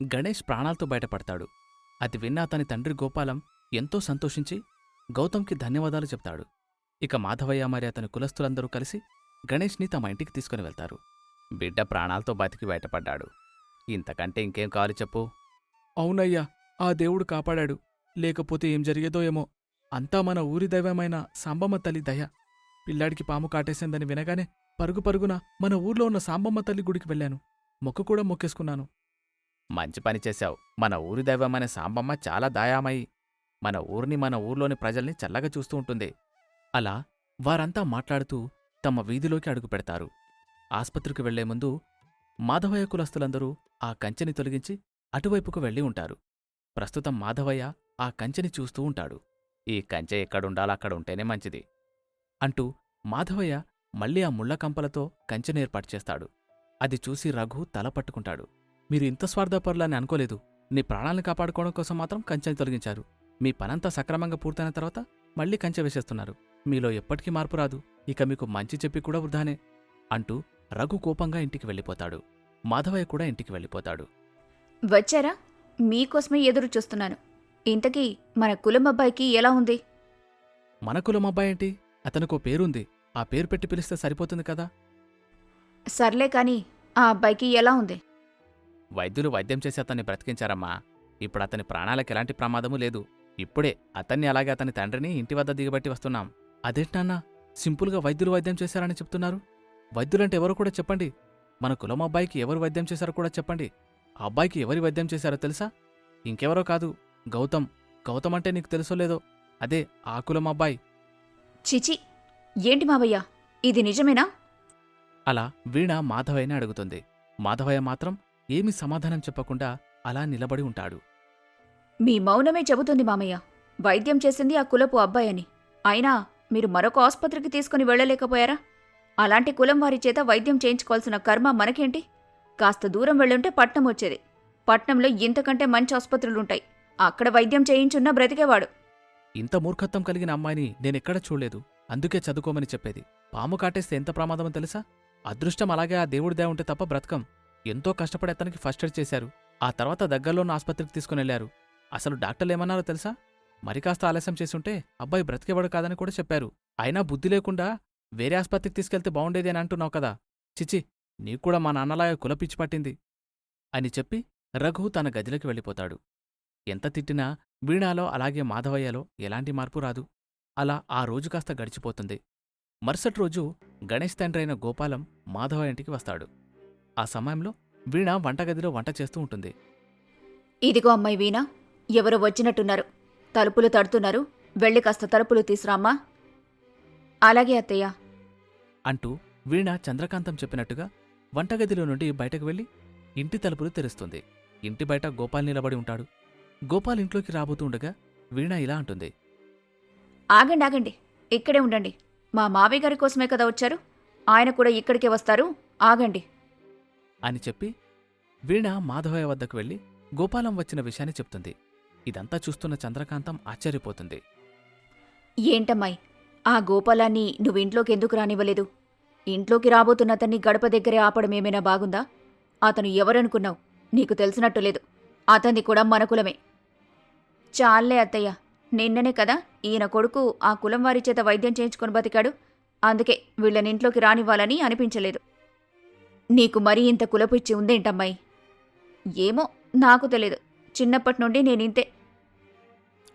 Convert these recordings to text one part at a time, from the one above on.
గణేష్ ప్రాణాలతో బయటపడతాడు. అది విన్న అతని తండ్రి గోపాలం ఎంతో సంతోషించి గౌతమ్కి ధన్యవాదాలు చెప్తాడు. ఇక మాధవయ్య మరి అతని కులస్తులందరూ కలిసి గణేష్ని తమ ఇంటికి తీసుకుని వెళ్తారు. బిడ్డ ప్రాణాలతో బతికి బయటపడ్డాడు. ఇంతకంటే ఇంకేం కావాలి చెప్పు. అవునయ్యా, ఆ దేవుడు కాపాడాడు. లేకపోతే ఏం జరిగేదో ఏమో. అంతా మన ఊరి దైవమైన సాంబమ్మ తల్లి దయ. పిల్లాడికి పాము కాటేసిందని వినగానే పరుగు పరుగున మన ఊర్లో ఉన్న సాంబమ్మ తల్లి గుడికి వెళ్ళాను. మొక్కు కూడా మొక్కేసుకున్నాను. మంచి పని చేశావు. మన ఊరి దైవమైన సాంబమ్మ చాలా దయామయి. మన ఊరిని మన ఊర్లోని ప్రజల్ని చల్లగా చూస్తూ ఉంటుంది. అలా వారంతా మాట్లాడుతూ తమ వీధిలోకి అడుగుపెడతారు. ఆస్పత్రికి వెళ్లే ముందు మాధవయ్య కులస్తులందరూ ఆ కంచెని తొలగించి అటువైపుకు వెళ్ళి ఉంటారు. ప్రస్తుతం మాధవయ్య ఆ కంచెని చూస్తూ ఉంటాడు. ఈ కంచె ఎక్కడుండాలో అక్కడుంటేనే మంచిది అంటూ మాధవయ్య మళ్ళీ ఆ ముళ్లకంపలతో కంచెనేర్పాటు చేస్తాడు. అది చూసి రఘు తల పట్టుకుంటాడు. మీరు ఇంత స్వార్థపరులని అనుకోలేదు. నీ ప్రాణాలను కాపాడుకోవడం కోసం మాత్రం కంచెని తొలగించారు. మీ పనంతా సక్రమంగా పూర్తయిన తర్వాత మళ్లీ కంచె వేసేస్తున్నారు. మీలో ఎప్పటికీ మార్పు రాదు. ఇక మీకు మంచి చెప్పి కూడా వృధానే అంటూ రఘు కోపంగా ఇంటికి వెళ్ళిపోతాడు. మాధవయ్య కూడా ఇంటికి వెళ్ళిపోతాడు. వచ్చారా? మీకోసమే ఎదురు చూస్తున్నాను. ఇంతకీ మన కులం అబ్బాయికి ఎలా ఉంది? మన కులం అబ్బాయేంటి? అతనికో పేరుంది. ఆ పేరు పెట్టి పిలిస్తే సరిపోతుంది కదా. సర్లే కాని ఆ అబ్బాయికి ఎలా ఉంది? వైద్యులు వైద్యం చేసి అతన్ని బ్రతికించారమ్మా. ఇప్పుడు అతని ప్రాణాలకు ఎలాంటి ప్రమాదమూ లేదు. ఇప్పుడే అతన్ని అలాగే అతని తండ్రిని ఇంటి వద్ద దిగబట్టి వస్తున్నాం. అదేంటన్నా సింపుల్గా వైద్యులు వైద్యం చేశారని చెప్తున్నారు? వైద్యులంటే ఎవరో కూడా చెప్పండి. మన కులం అబ్బాయికి ఎవరు వైద్యం చేశారో కూడా చెప్పండి. ఆ అబ్బాయికి ఎవరి వైద్యం చేశారో తెలుసా? ఇంకెవరో కాదు, గౌతమ్. గౌతమ్ అంటే నీకు తెలుసో లేదో, అదే ఆ కులం అబ్బాయి. చిచి, ఏంటి మావయ్య, ఇది నిజమేనా? అలా వీణ మాధవయ్యని అడుగుతుంది. మాధవయ్య మాత్రం ఏమీ సమాధానం చెప్పకుండా అలా నిలబడి ఉంటాడు. మీ మౌనమే చెబుతుంది మామయ్య. వైద్యం చేసింది ఆ కులపు అబ్బాయని. అయినా మీరు మరొక ఆస్పత్రికి తీసుకుని వెళ్ళలేకపోయారా? అలాంటి కులం వారి చేత వైద్యం చేయించుకోవాల్సిన కర్మ మనకేంటి? కాస్త దూరం వెళ్ళుంటే పట్నం వచ్చేది. పట్నంలో ఇంతకంటే మంచి ఆస్పత్రులుంటాయి. అక్కడ వైద్యం చేయించున్నా బ్రతికేవాడు. ఇంత మూర్ఖత్వం కలిగిన అమ్మాయిని నేనెక్కడ చూడలేదు. అందుకే చదువుకోమని చెప్పేది. పాము కాటేస్తే ఎంత ప్రమాదమో తెలుసా? అదృష్టం అలాగే ఆ దేవుడిదే ఉంటే తప్ప బ్రతకం. ఎంతో కష్టపడి అతనికి ఫస్ట్ ఎయిడ్ చేశారు. ఆ తర్వాత దగ్గరలోన్న ఆస్పత్రికి తీసుకునెళ్లారు. అసలు డాక్టర్లేమన్నారో తెలుసా? మరి కాస్త ఆలస్యం చేసుంటే అబ్బాయి బ్రతికేవాడు కాదని కూడా చెప్పారు. అయినా బుద్ధి లేకుండా వేరే ఆస్పత్రికి తీసుకెళ్తే బావుండేది అని అంటున్నావు కదా. చిచి, నీకూడా మా నాన్నలాగా కులపిచ్చి పట్టింది అని చెప్పి రఘు తన గదిలోకి వెళ్ళిపోతాడు. ఎంత తిట్టినా వీణాలో అలాగే మాధవయ్యలో ఎలాంటి మార్పు రాదు. అలా ఆ రోజు కాస్త గడిచిపోతుంది. మరుసటి రోజు గణేష్ తండ్రి అయిన గోపాలం మాధవయ్య ఇంటికి వస్తాడు. ఆ సమయంలో వీణ వంటగదిలో వంట చేస్తూ ఉంటుంది. ఇదిగో అమ్మాయి వీణ, ఎవరో వచ్చినట్టున్నారు. తలుపులు తడుతున్నారు. వెళ్ళి కాస్త తలుపులు తీసురామ్మా. అలాగే అత్తయ్య అంటూ వీణ చంద్రకాంతం చెప్పినట్టుగా వంటగదిలో నుండి బయటకు వెళ్లి ఇంటి తలుపులు తెరుస్తుంది. ఇంటి బయట గోపాల్ నిలబడి ఉంటాడు. గోపాల్ ఇంట్లోకి రాబోతూ ఉండగా వీణ ఇలా అంటుంది. ఆగండి ఆగండి, ఇక్కడే ఉండండి. మా మావయ్య గారి కోసమే కదా వచ్చారు. ఆయన కూడా ఇక్కడికే వస్తారు. ఆగండి అని చెప్పి వీణ మాధవయ్య వద్దకు వెళ్లి గోపాలం వచ్చిన విషయాన్ని చెప్తుంది. ఇదంతా చూస్తున్న చంద్రకాంతం ఆశ్చర్యపోతుంది. ఏంటమ్మాయి, ఆ గోపాలాన్ని నువ్వింట్లోకి ఎందుకు రానివ్వలేదు? ఇంట్లోకి రాబోతున్న అతన్ని గడప దగ్గరే ఆపడమేమైనా బాగుందా? అతను ఎవరనుకున్నావు? నీకు తెలిసినట్టు లేదు. అతన్ని కూడా మన కులమే. చాలే అత్తయ్య, నిన్ననే కదా ఈయన కొడుకు ఆ కులం వారి చేత వైద్యం చేయించుకొని బతికాడు. అందుకే వీళ్ళనింట్లోకి రానివ్వాలని అనిపించలేదు. నీకు మరీ ఇంత కులపిచ్చి ఉందేంటమ్మాయి? ఏమో, నాకు తెలీదు. చిన్నప్పటి నుండి నేనింతే.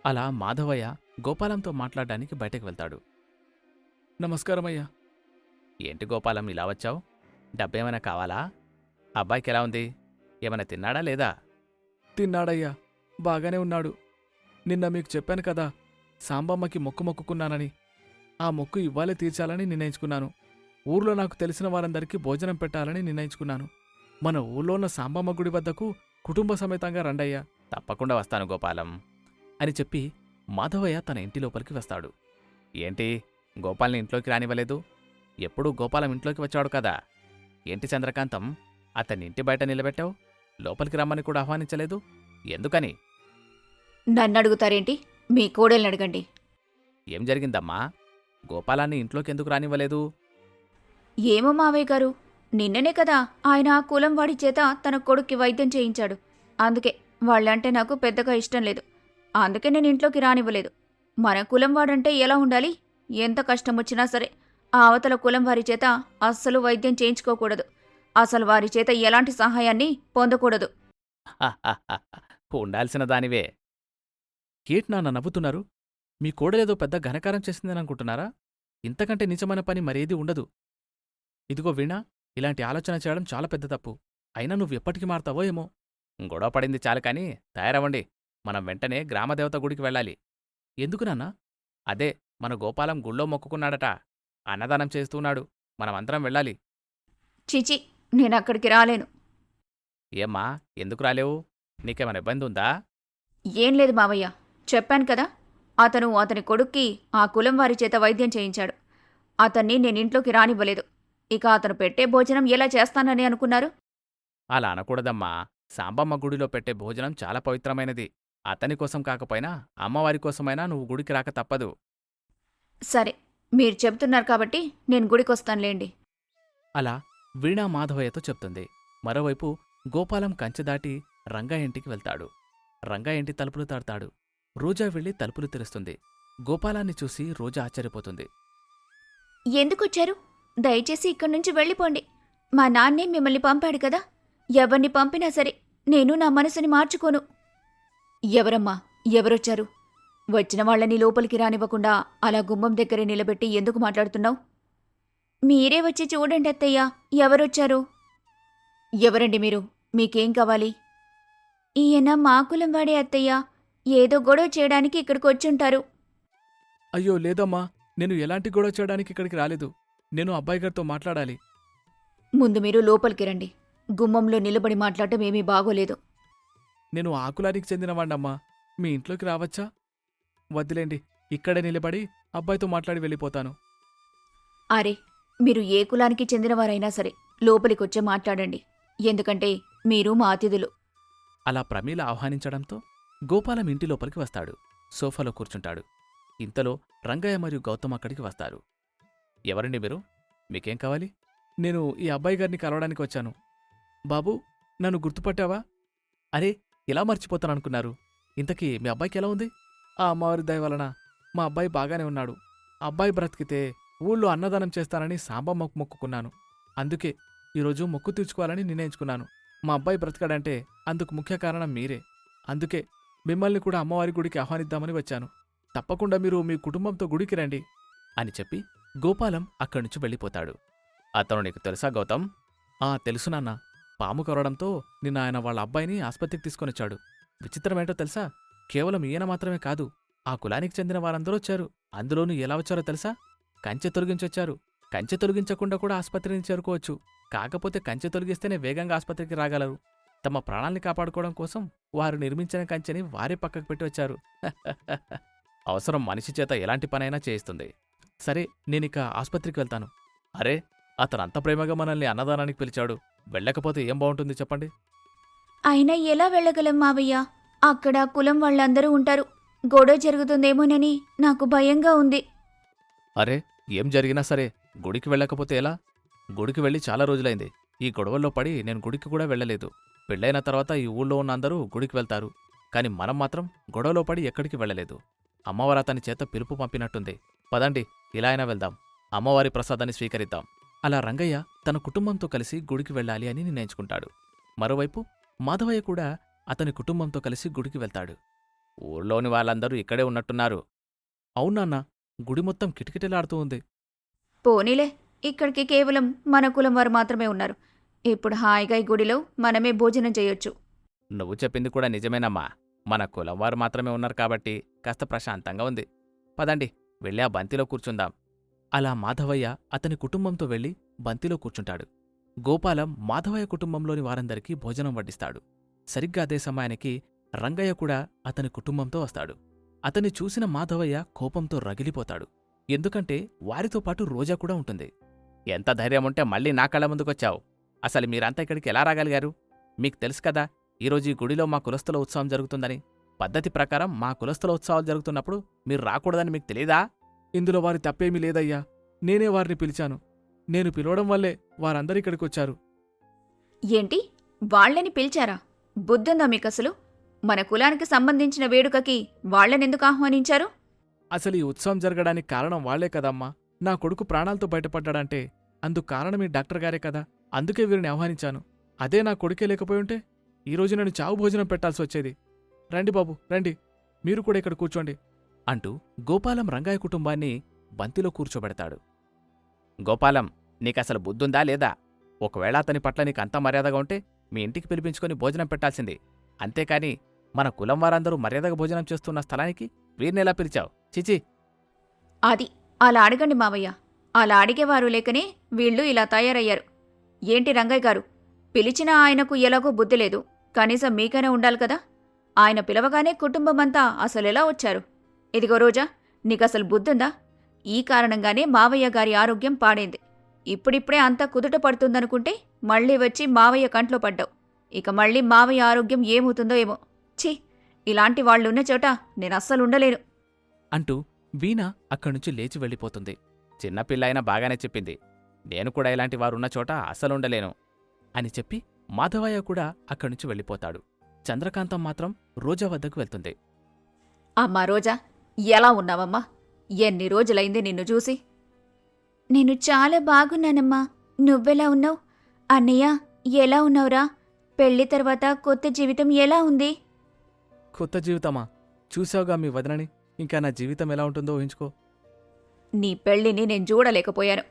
అలా మాధవయ్య గోపాలంతో మాట్లాడడానికి బయటకు వెళ్తాడు. నమస్కారమయ్యా. ఏంటి గోపాలం ఇలా వచ్చావు? డబ్బేమైనా కావాలా? అబ్బాయికి ఎలా ఉంది? ఏమైనా తిన్నాడా లేదా? తిన్నాడయ్యా, బాగానే ఉన్నాడు. నిన్న మీకు చెప్పాను కదా, సాంబమ్మకి మొక్కు మొక్కుకున్నానని. ఆ మొక్కు ఇవ్వాలే తీర్చాలని నిర్ణయించుకున్నాను. ఊర్లో నాకు తెలిసిన వారందరికీ భోజనం పెట్టాలని నిర్ణయించుకున్నాను. మన ఊర్లో ఉన్న సాంబమ్మ గుడి వద్దకు కుటుంబ సమేతంగా రండయ్యా. తప్పకుండా వస్తాను గోపాలం అని చెప్పి మాధవయ్య తన ఇంటి లోపలికి వస్తాడు. ఏంటి, గోపాల్ని ఇంట్లోకి రానివ్వలేదు? ఎప్పుడూ గోపాలం ఇంట్లోకి వచ్చాడు కదా. ఏంటి చంద్రకాంతం, అతన్ని ఇంటి బయట నిలబెట్టావు? లోపలికి రమ్మని కూడా ఆహ్వానించలేదు. ఎందుకని? నన్నడుగుతారేంటి? మీ కోడల్ని అడగండి. ఏం జరిగిందమ్మా? గోపాలాన్ని ఇంట్లోకి ఎందుకు రానివ్వలేదు? ఏమో మావయ్య గారు, నిన్ననే కదా ఆయన ఆ కులం వాడి చేత తన కొడుక్కి వైద్యం చేయించాడు. అందుకే వాళ్ళంటే నాకు పెద్దగా ఇష్టం లేదు. అందుకే నేను ఇంట్లోకి రానివ్వలేదు. మన కులం వాడంటే ఎలా ఉండాలి? ఎంత కష్టం వచ్చినా సరే ఆ అవతల కులం వారి చేత అస్సలు వైద్యం చేయించుకోకూడదు. అసలు వారి చేత ఎలాంటి సహాయాన్ని పొందకూడదు. ఉండాల్సిన దానివే. ఏటి నాన్న నవ్వుతున్నారు? మీ కోడలేదో పెద్ద ఘనకారం చేసిందని అనుకుంటున్నారా? ఇంతకంటే నిజమైన పని మరేదీ ఉండదు. ఇదిగో వీణా, ఇలాంటి ఆలోచన చేయడం చాలా పెద్ద తప్పు. అయినా నువ్వెప్పటికి మారతావో ఏమో. గొడవ పడింది చాలు కాని తయారవ్వండి. మనం వెంటనే గ్రామదేవత గుడికి వెళ్ళాలి. ఎందుకు నాన్నా? అదే, మన గోపాలం గుళ్ళో మొక్కుకున్నాడట. అన్నదానం చేస్తున్నాడు. మనమందరం వెళ్ళాలి. చిచి, నేనక్కడికి రాలేను. ఏమ్మా, ఎందుకు రాలేవు? నీకేమైనా ఇబ్బంది ఉందా? ఏం లేదు మావయ్య, చెప్పాను కదా. అతని కొడుక్కి ఆ కులం వారి చేత వైద్యం చేయించాడు. అతన్ని నేనింట్లోకి రానివ్వలేదు. ఇక అతను పెట్టే భోజనం ఎలా చేస్తానని అనుకున్నారు? అలా అనకూడదమ్మా. సాంబమ్మ గుడిలో పెట్టే భోజనం చాలా పవిత్రమైనది. అతని కోసం కాకపోయినా అమ్మవారి కోసమైనా నువ్వు గుడికి రాక తప్పదు. సరే, మీరు చెప్తున్నారు కాబట్టి నేను గుడికొస్తానులేండి. అలా వీణా మాధవయ్యతో చెప్తుంది. మరోవైపు గోపాలం కంచె దాటి రంగా ఇంటికి వెళ్తాడు. రంగా ఇంటి తలుపులు తాడతాడు. రోజా వెళ్ళి తలుపులు తెరుస్తుంది. గోపాలాన్ని చూసి రోజా ఆశ్చర్యపోతుంది. ఎందుకొచ్చారు? దయచేసి ఇక్కడి నుంచి వెళ్ళిపోండి. మా నాన్నే మిమ్మల్ని పంపాడు కదా. ఎవరిని పంపినా సరే నేను నా మనసుని మార్చుకోను. ఎవరమ్మా? ఎవరొచ్చారు? వచ్చిన వాళ్ళని లోపలికి రానివ్వకుండా అలా గుమ్మం దగ్గరే నిలబెట్టి ఎందుకు మాట్లాడుతున్నావు? మీరే వచ్చి చూడండి అత్తయ్యా, ఎవరొచ్చారు? ఎవరండి మీరు? మీకేం కావాలి? ఈయన మా కులం వాడే అత్తయ్యా. ఏదో గొడవ చేయడానికి ఇక్కడికి వచ్చుంటారు. అయ్యో లేదమ్మా, నేను ఎలాంటి గొడవ చేయడానికి ఇక్కడికి రాలేదు. నేను అబ్బాయి గారితో మాట్లాడాలి. ముందు మీరు లోపలికి రండి. గుమ్మంలో నిలబడి మాట్లాడటం ఏమీ బాగోలేదు. నేను ఆ కులానికి చెందినవాణ్ణమ్మా. మీ ఇంట్లోకి రావచ్చా? వద్దులేండి, ఇక్కడే నిలబడి అబ్బాయితో మాట్లాడి వెళ్ళిపోతాను. అరే, మీరు ఏ కులానికి చెందినవారైనా సరే లోపలికొచ్చే మాట్లాడండి. ఎందుకంటే మీరు మా అతిథులు. అలా ప్రమీల ఆహ్వానించడంతో గోపాలం ఇంటి లోపలికి వస్తాడు. సోఫాలో కూర్చుంటాడు. ఇంతలో రంగయ్య మరియు గౌతమ్ అక్కడికి వస్తారు. ఎవరండి మీరు? మీకేం కావాలి? నేను ఈ అబ్బాయి గారిని కలవడానికి వచ్చాను. బాబూ, నన్ను గుర్తుపట్టావా? అరే, ఎలా మర్చిపోతాననుకున్నారు? ఇంతకీ మీ అబ్బాయికి ఎలా ఉంది? ఆ అమ్మవారి దయ వలన మా అబ్బాయి బాగానే ఉన్నాడు. అబ్బాయి బ్రతికితే ఊళ్ళో అన్నదానం చేస్తానని సాంబమ్మకు మొక్కుకున్నాను. అందుకే ఈరోజు మొక్కు తీర్చుకోవాలని నిర్ణయించుకున్నాను. మా అబ్బాయి బ్రతకడంటే అందుకు ముఖ్య కారణం మీరే. అందుకే మిమ్మల్ని కూడా అమ్మవారి గుడికి ఆహ్వానిద్దామని వచ్చాను. తప్పకుండా మీరు మీ కుటుంబంతో గుడికి రండి అని చెప్పి గోపాలం అక్కడ్నుంచి వెళ్ళిపోతాడు. అతను నీకు తెలుసా గౌతమ్? తెలుసు నాన్న. పాము కరవడంతో నిన్న ఆయన వాళ్ళ అబ్బాయిని ఆస్పత్రికి తీసుకొనొచ్చాడు. విచిత్రమేంటో తెలుసా? కేవలం ఈయన మాత్రమే కాదు, ఆ కులానికి చెందిన వారందరూ వచ్చారు. అందులోనూ ఎలా వచ్చారో తెలుసా? కంచె తొలగించొచ్చారు. కంచె తొలగించకుండా కూడా ఆస్పత్రిని చేరుకోవచ్చు. కాకపోతే కంచె తొలగిస్తేనే వేగంగా ఆస్పత్రికి రాగలరు. తమ ప్రాణాల్ని కాపాడుకోవడం కోసం వారు నిర్మించిన కంచెని వారే పక్కకు పెట్టి వచ్చారు. అవసరం మనిషి చేత ఎలాంటి పనైనా చేయిస్తుంది. సరే, నేనిక ఆస్పత్రికి వెళ్తాను. అరే, అతనంత ప్రేమగా మనల్ని అన్నదానానికి పిలిచాడు. వెళ్ళకపోతే ఏం బావుంటుంది చెప్పండి? అయినా ఎలా వెళ్ళగలం మావయ్య? అక్కడ కులం వాళ్ళందరూ ఉంటారు. గొడవ జరుగుతుందేమోనని నాకు భయంగా ఉంది. అరే, ఏం జరిగినా సరే గుడికి వెళ్ళకపోతే ఎలా? గుడికి వెళ్ళి చాలా రోజులైంది. ఈ గొడవల్లో పడి నేను గుడికి కూడా వెళ్ళలేదు. పెళ్ళైన తర్వాత ఈ ఊళ్ళో ఉన్న అందరూ గుడికి వెళ్తారు. కాని మనం మాత్రం గొడవలో పడి ఎక్కడికి వెళ్ళలేదు. అమ్మవారు అతని చేత పిలుపు పంపినట్టుంది. పదండి, ఇలా అయినా వెళ్దాం. అమ్మవారి ప్రసాదాన్ని స్వీకరిద్దాం. అలా రంగయ్య తన కుటుంబంతో కలిసి గుడికి వెళ్ళాలి అని నిర్ణయించుకుంటాడు. మరోవైపు మాధవయ్య కూడా అతని కుటుంబంతో కలిసి గుడికి వెళ్తాడు. ఊళ్ళోని వాళ్ళందరూ ఇక్కడే ఉన్నట్టున్నారు. అవునాన్నా, గుడి మొత్తం కిటకిటలాడుతూ ఉంది. పోనీలే, ఇక్కడికి కేవలం మన కులం వారు మాత్రమే ఉన్నారు. ఇప్పుడు హాయిగా ఈ గుడిలో మనమే భోజనం చేయొచ్చు. నువ్వు చెప్పింది కూడా నిజమేనమ్మా. మన కులం వారు మాత్రమే ఉన్నారు కాబట్టి కాస్త ప్రశాంతంగా ఉంది. పదండి, వెళ్ళి ఆ బంతిలో కూర్చుందాం. అలా మాధవయ్య అతని కుటుంబంతో వెళ్ళి బంతిలో కూర్చుంటాడు. గోపాలం మాధవయ్య కుటుంబంలోని వారందరికీ భోజనం వడ్డిస్తాడు. సరిగ్గా అదే సమయానికి రంగయ్య కూడా అతని కుటుంబంతో వస్తాడు. అతన్ని చూసిన మాధవయ్య కోపంతో రగిలిపోతాడు. ఎందుకంటే వారితో పాటు రోజా కూడా ఉంటుంది. ఎంత ధైర్యముంటే మళ్ళీ నా కళ్ళ ముందుకొచ్చావు? అసలు మీరంతా ఇక్కడికి ఎలా రాగలిగారు? మీకు తెలుసు కదా, ఈరోజు ఈ గుడిలో మా కులస్తుల ఉత్సవం జరుగుతుందని. పద్ధతి ప్రకారం మా కులస్తుల ఉత్సవాలు జరుగుతున్నప్పుడు మీరు రాకూడదని మీకు తెలీదా? ఇందులో వారి తప్పేమీ లేదయ్యా. నేనే వారిని పిలిచాను. నేను పిలవడం వల్లే వారందరూ ఇక్కడికొచ్చారు. ఏంటి? వాళ్ళని పిలిచారా? బుద్ధుందా మీకసలు? మన కులానికి సంబంధించిన వేడుకకి వాళ్ళనెందుకు ఆహ్వానించారు? అసలు ఈ ఉత్సవం జరగడానికి కారణం వాళ్లే కదమ్మా. నా కొడుకు ప్రాణాలతో బయటపడ్డాడంటే అందుకు కారణం ఈ డాక్టర్ గారే కదా. అందుకే వీరిని ఆహ్వానించాను. అదే నా కొడుకే లేకపోయుంటే ఈరోజు నేను చావు భోజనం పెట్టాల్సి వచ్చేది. రండి బాబు, రండి, మీరు కూడా ఇక్కడ కూర్చోండి అంటూ గోపాలం రంగయ్య కుటుంబాన్ని బంతిలో కూర్చోబెడతాడు. గోపాలం, నీకసలు బుద్ధుందా లేదా? ఒకవేళ అతని పట్ల నీకంత మర్యాదగా ఉంటే మీ ఇంటికి పిలిపించుకొని భోజనం పెట్టాల్సింది. అంతేకాని మన కులం వారందరూ మర్యాదగా భోజనం చేస్తున్న స్థలానికి వీరినెలా పిలిచావు? చిచి! అది అలా అడగండి మావయ్య. అలా అడిగేవారు లేకనే వీళ్ళు ఇలా తయారయ్యారు. ఏంటి రంగయ్య గారు, పిలిచిన ఆయనకు ఎలాగో బుద్ధి లేదు. కనీసం మీకైనా ఉండాలి కదా. ఆయన పిలవగానే కుటుంబమంతా అసలెలా వచ్చారు? ఇదిగో రోజా, నీకసలు బుద్ధుందా? ఈ కారణంగానే మావయ్య గారి ఆరోగ్యం పాడైంది. ఇప్పుడిప్పుడే అంతా కుదుట పడుతుందనుకుంటే మళ్ళీ వచ్చి మావయ్య కంట్లో పడ్డావు. ఇక మళ్ళీ మావయ్య ఆరోగ్యం ఏమవుతుందో ఏమో. ఛీ, ఇలాంటి వాళ్ళున్న చోట నేనస్సలుండలేను అంటూ వీణ అక్కడ్నుంచి లేచి వెళ్ళిపోతుంది. చిన్నపిల్ల అయినా బాగానే చెప్పింది. నేను కూడా ఇలాంటి వారున్న చోట అస్సలుండలేను అని చెప్పి మాధవయ్య కూడా అక్కడ్నుంచి వెళ్ళిపోతాడు. చంద్రకాంతం మాత్రం రోజా వద్దకు వెళ్తుంది. అమ్మా రోజా, ఎలా ఉన్నావమ్మా? ఎన్ని రోజులైంది నిన్ను చూసి. నేను చాలా బాగున్నానమ్మా. నువ్వెలా ఉన్నావు? అన్నయ్య, ఎలా ఉన్నావురా? పెళ్లి తర్వాత కొత్త జీవితం ఎలా ఉంది? కొత్త జీవితమా? చూసావుగా మీ వదనని. ఇంకా నా జీవితం ఎలా ఉంటుందో ఊహించుకో. నీ పెళ్లిని నేను చూడలేకపోయాను,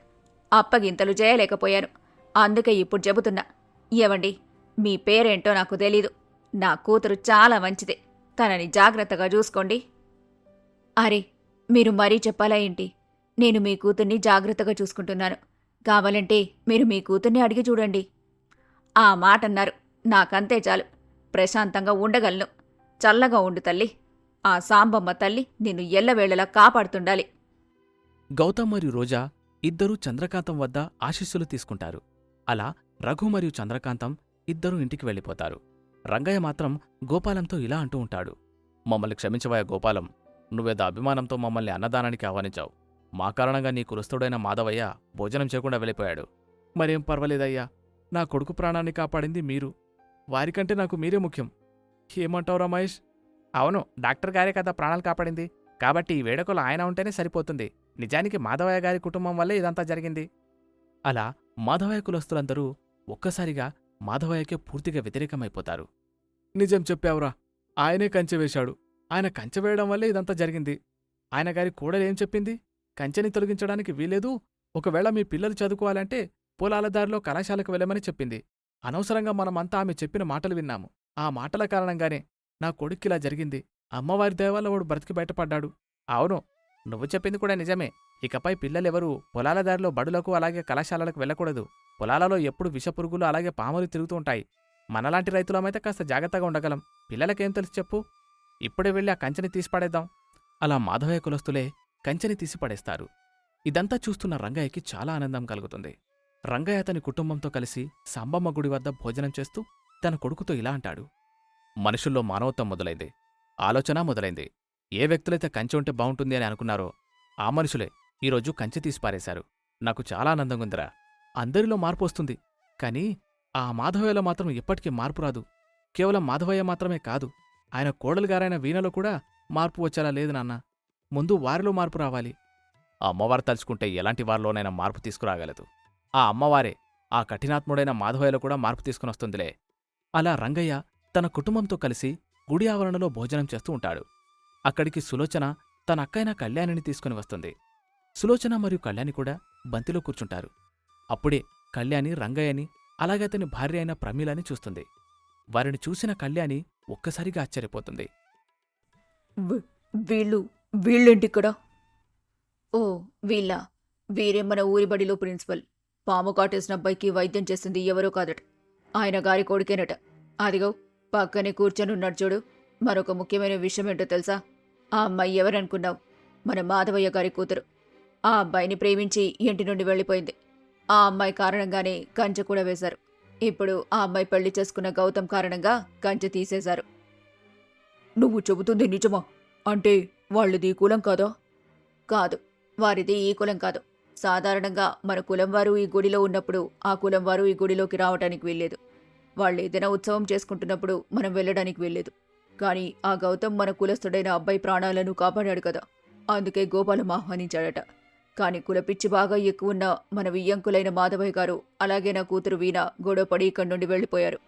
అప్పగింతలు చేయలేకపోయాను. అందుకే ఇప్పుడు చెబుతున్నా. ఏవండి, మీ పేరేంటో నాకు తెలీదు. నా కూతురు చాలా మంచిది. తనని జాగ్రత్తగా చూసుకోండి. అరే, మీరు మరీ చెప్పాలా ఏంటి? నేను మీ కూతుర్ని జాగ్రత్తగా చూసుకుంటున్నాను. కావాలంటే మీరు మీ కూతుర్ని అడిగి చూడండి. ఆ మాటన్నారు, నాకంతే చాలు. ప్రశాంతంగా ఉండగలను. చల్లగా ఉండు తల్లి. ఆ సాంబమ్మ తల్లి నిన్ను ఎల్లవేళలా కాపాడుతుండాలి. గౌతమ్ మరియు రోజా ఇద్దరూ చంద్రకాంతం వద్ద ఆశీస్సులు తీసుకుంటారు. అలా రఘు మరియు చంద్రకాంతం ఇద్దరూ ఇంటికి వెళ్ళిపోతారు. రంగయ్య మాత్రం గోపాలంతో ఇలా అంటూ ఉంటాడు. మమ్మల్ని క్షమించవయ్య గోపాలం. నువ్వేదో అభిమానంతో మమ్మల్ని అన్నదానానికి ఆహ్వానించావు. మా కారణంగా నీ కులస్తుడైన మాధవయ్య భోజనం చేయకుండా వెళ్ళిపోయాడు. మరేం పర్వాలేదయ్యా. నా కొడుకు ప్రాణాన్ని కాపాడింది మీరు. వారికంటే నాకు మీరే ముఖ్యం. ఏమంటావురా మహేష్? అవును, డాక్టర్ గారే కదా ప్రాణాలు కాపాడింది. కాబట్టి ఈ వేడుకలో ఆయన ఉంటేనే సరిపోతుంది. నిజానికి మాధవయ్య గారి కుటుంబం వల్లే ఇదంతా జరిగింది. అలా మాధవయ్య కులస్తులందరూ ఒక్కసారిగా మాధవయ్యకే పూర్తిగా వ్యతిరేకమైపోతారు. నిజం చెప్పావురా. ఆయనే కంచె వేశాడు. ఆయన కంచె వేయడం వల్లే ఇదంతా జరిగింది. ఆయన గారి కోడలేం చెప్పింది? కంచెని తొలగించడానికి వీలేదు. ఒకవేళ మీ పిల్లలు చదువుకోవాలంటే పొలాల దారిలో కళాశాలకు వెళ్ళమని చెప్పింది. అనవసరంగా మనమంతా ఆమె చెప్పిన మాటలు విన్నాము. ఆ మాటల కారణంగానే నా కొడుక్కిలా జరిగింది. అమ్మవారి దయవల్ల వాడు బ్రతికి బయటపడ్డాడు. అవును, నువ్వు చెప్పింది కూడా నిజమే. ఇకపై పిల్లలెవరూ పొలాల దారిలో బడులకు అలాగే కళాశాలలకు వెళ్ళకూడదు. పొలాలలో ఎప్పుడు విషపురుగులు అలాగే పాములు తిరుగుతూ ఉంటాయి. మనలాంటి రైతులమైతే కాస్త జాగ్రత్తగా ఉండగలం. పిల్లలకేం తెలుసు చెప్పు? ఇప్పుడే వెళ్ళి ఆ కంచెని తీసిపడేద్దాం. అలా మాధవయ్య కులస్తులే కంచెని తీసిపడేస్తారు. ఇదంతా చూస్తున్న రంగయ్యకి చాలా ఆనందం కలుగుతుంది. రంగయ్య అతని కుటుంబంతో కలిసి సాంబమ్మ గుడి వద్ద భోజనం చేస్తూ తన కొడుకుతో ఇలా అంటాడు. మనుషుల్లో మానవత్వం మొదలైంది. ఆలోచన మొదలైంది. ఏ వ్యక్తులైతే కంచె ఉంటే బావుంటుంది అని అనుకున్నారో ఆ మనుషులే ఈరోజు కంచె తీసిపారేశారు. నాకు చాలా ఆనందంగుందిరా. అందరిలో మార్పు వస్తుంది. కానీ ఆ మాధవయ్యలో మాత్రం ఎప్పటికీ మార్పు రాదు. కేవలం మాధవయ్య మాత్రమే కాదు, ఆయన కోడలుగారైన వీణలో కూడా మార్పు వచ్చేలా లేదు నాన్న. ముందు వారిలో మార్పు రావాలి. ఆ అమ్మవారు తలుచుకుంటే ఎలాంటి వారిలోనైనా మార్పు తీసుకురాగలదు. ఆ అమ్మవారే ఆ కఠినాత్ముడైన మాధవయ్యలో కూడా మార్పు తీసుకునొస్తుందిలే. అలా రంగయ్య తన కుటుంబంతో కలిసి గుడి ఆవరణలో భోజనం చేస్తూ ఉంటాడు. అక్కడికి సులోచన తన అక్కైన కళ్యాణిని తీసుకుని వస్తుంది. సులోచన మరియు కళ్యాణి కూడా బంతిలో కూర్చుంటారు. అప్పుడే కళ్యాణి రంగయ్యని అలాగే అతని భార్య అయిన ప్రమీలని చూస్తుంది. వారిని చూసిన కళ్యాణి ఒక్కసారిగా ఆశ్చర్యపోతుంది. వీళ్ళేంటిక్కడ? ఓ, వీరే మన ఊరి బడిలో ప్రిన్సిపల్. పాము కాటేసిన అబ్బాయికి వైద్యం చేసింది ఎవరో కాదట, ఆయన గారి కొడుకేనట. అదిగో పక్కనే కూర్చొనున్నాడు చూడు. మరొక ముఖ్యమైన విషయం ఏంటో తెలుసా? ఆ అమ్మాయి ఎవరనుకున్నావు? మన మాధవయ్య గారి కూతురు. ఆ అబ్బాయిని ప్రేమించి ఇంటి నుండి వెళ్ళిపోయింది. ఆ అమ్మాయి కారణంగానే కంచె కూడా వేశారు. ఇప్పుడు ఆ అమ్మాయి పెళ్లి చేసుకున్న గౌతమ్ కారణంగా కంచె తీసేశారు. నువ్వు చెబుతుంది నిజమా? అంటే వాళ్ళది ఈ కులం కాదా? కాదు, వారిది ఈ కులం కాదు. సాధారణంగా మన కులం వారు ఈ గుడిలో ఉన్నప్పుడు ఆ కులం వారు ఈ గుడిలోకి రావటానికి వీల్లేదు. వాళ్ళేదైనా ఉత్సవం చేసుకుంటున్నప్పుడు మనం వెళ్ళడానికి వెళ్ళలేదు. కానీ ఆ గౌతమ్ మన కులస్తుడైన అబ్బాయి ప్రాణాలను కాపాడాడు కదా, అందుకే గోపాలం ఆహ్వానించాడట. కాని కులపిచ్చి బాగా ఎక్కువున్న మన వియ్యంకులైన మాధవయ్య గారు అలాగే నా కూతురు వీణ గొడవపడి ఇక్కడి నుండి వెళ్ళిపోయారు.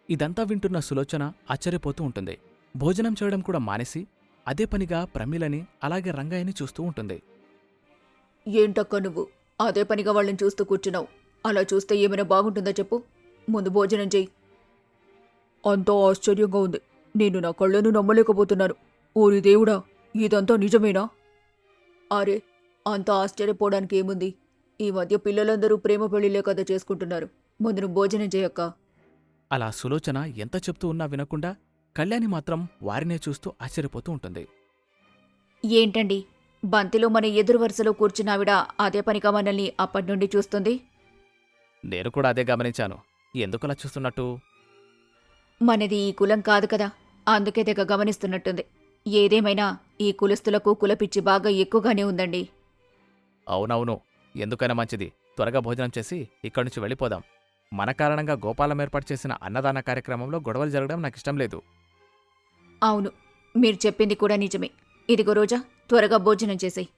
ఇదంతా వింటున్న సులోచన ఆశ్చర్యపోతూ ఉంటుంది. భోజనం చేయడం కూడా మానేసి అదే పనిగా ప్రమీలని అలాగే రంగయ్యని చూస్తూ ఉంటుంది. ఏంటక్క నువ్వు అదే పనిగా వాళ్ళని చూస్తూ కూర్చున్నావు? అలా చూస్తే ఏమైనా బాగుంటుందా చెప్పు. ముందు భోజనం చెయ్యి. అంతా ఆశ్చర్యంగా ఉంది. నేను నా కళ్ళను నమ్మలేకపోతున్నాను. ఓరి దేవుడా, ఇదంతా నిజమేనా? అరే, అంత ఆశ్చర్యపోవడానికి ఏముంది? ఈ మధ్య పిల్లలందరూ ప్రేమ పెళ్లిలే కదా చేసుకుంటున్నారు. ముందు నువ్వు భోజనం చేయక్క. అలా సులోచన ఎంత చెప్తూ ఉన్నా వినకుండా కళ్యాణి మాత్రం వారినే చూస్తూ ఆశ్చర్యపోతూ ఉంటుంది. ఏంటండి, బంతిలో మన ఎదురు వరుసలో కూర్చున్నావిడ అదే పనిగా మనల్ని అప్పటినుండి చూస్తుంది? నేను కూడా అదే గమనించాను. ఎందుకలా చూస్తున్నట్టు? మనది ఈ కులం కాదు కదా, అందుకే తెగ గమనిస్తున్నట్టుంది. ఏదేమైనా ఈ కులస్తులకు కులపిచ్చి బాగా ఎక్కువగానే ఉందండి. అవునవును. ఎందుకైనా మంచిది త్వరగా భోజనం చేసి ఇక్కడి నుంచి వెళ్ళిపోదాం. మన కారణంగా గోపాలం ఏర్పాటు చేసిన అన్నదాన కార్యక్రమంలో గొడవలు జరగడం నాకిష్టం లేదు. అవును, మీరు చెప్పింది కూడా నిజమే. ఇదిగో రోజా, త్వరగా భోజనం చేసేయ్.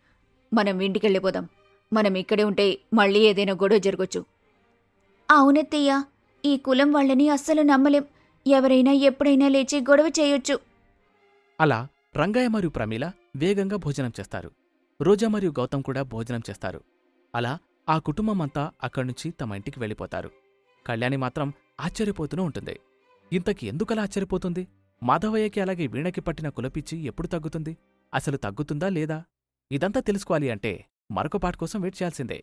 మనం ఇంటికెళ్ళిపోదాం. మనం ఇక్కడే ఉంటే మళ్ళీ ఏదైనా గొడవ జరగొచ్చు. అవునత్తయ్య, ఈ కులం వాళ్ళని అస్సలు నమ్మలేం. ఎవరైనా ఎప్పుడైనా లేచి గొడవ చేయొచ్చు. అలా రంగయ్య మరియు ప్రమీల వేగంగా భోజనం చేస్తారు. రోజా మరియు గౌతమ్ కూడా భోజనం చేస్తారు. అలా ఆ కుటుంబమంతా అక్కడ్నుంచి తమ ఇంటికి వెళ్ళిపోతారు. కళ్యాణి మాత్రం ఆశ్చర్యపోతూనే ఉంటుంది. ఇంతకి ఎందుకలా ఆశ్చర్యపోతుంది? మాధవయ్యకి అలాగే వీణకి పట్టిన కులపిచ్చి ఎప్పుడు తగ్గుతుంది? అసలు తగ్గుతుందా లేదా? ఇదంతా తెలుసుకోవాలి అంటే మరొక పాట కోసం వెయిట్ చేయాల్సిందే.